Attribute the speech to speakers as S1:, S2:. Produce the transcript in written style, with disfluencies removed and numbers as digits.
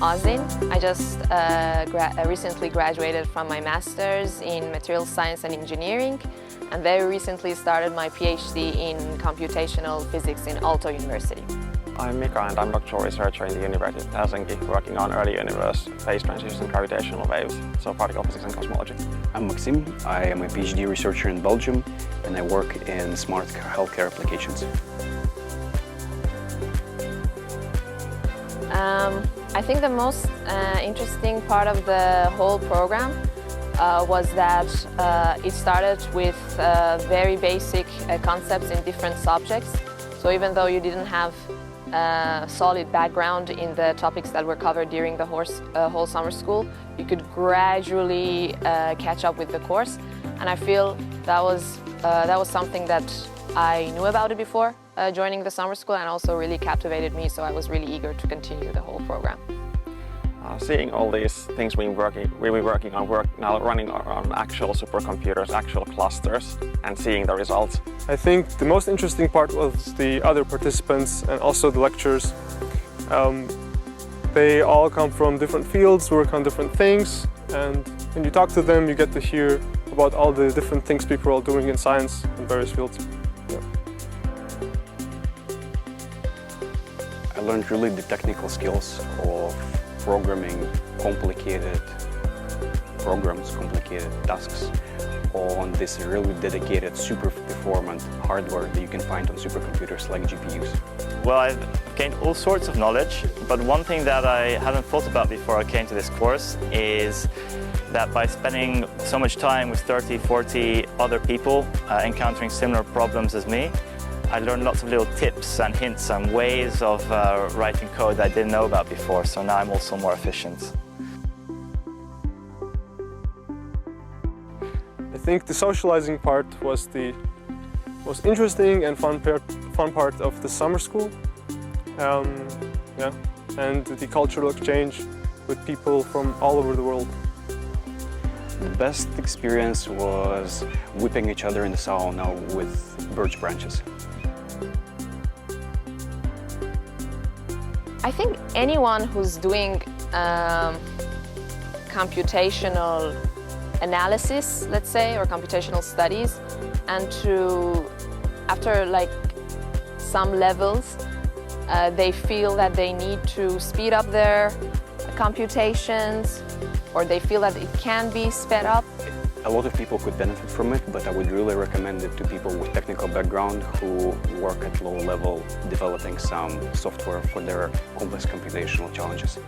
S1: Ozin. I just recently graduated from my master's in material science and engineering, and very recently started my PhD in computational physics in Aalto University.
S2: I'm Mika and I'm a doctoral researcher in the University of Helsinki, working on early universe, phase transition and gravitational waves, so particle physics and cosmology.
S3: I'm Maxim. I am a PhD researcher in Belgium and I work in smart healthcare applications.
S1: I think the most interesting part of the whole program was that it started with very basic concepts in different subjects. So even though you didn't have a solid background in the topics that were covered during the whole summer school, you could gradually catch up with the course. And I feel that was something that I knew about it before joining the summer school, and also really captivated me, so I was really eager to continue the whole program.
S2: Seeing all these things we've been working on now running on actual supercomputers, actual clusters, and seeing the results.
S4: I think the most interesting part was the other participants and also the lecturers. They all come from different fields, work on different things, and when you talk to them you get to hear about all the different things people are doing in science in various fields. Yeah.
S3: I learned really the technical skills of programming complicated programs, complicated tasks on this really dedicated, super performant hardware that you can find on supercomputers like GPUs.
S5: Well, I've gained all sorts of knowledge, but one thing that I hadn't thought about before I came to this course is that by spending so much time with 30, 40 other people encountering similar problems as me, I learned lots of little tips and hints and ways of writing code that I didn't know about before, so now I'm also more efficient.
S4: I think the socializing part was the most interesting and fun part of the summer school. And the cultural exchange with people from all over the world.
S3: The best experience was whipping each other in the sauna with birch branches.
S1: I think anyone who's doing computational analysis, let's say, or computational studies, and after like some levels, they feel that they need to speed up their computations, or they feel that it can be sped up.
S3: A lot of people could benefit from it, but I would really recommend it to people with technical background who work at low level developing some software for their complex computational challenges.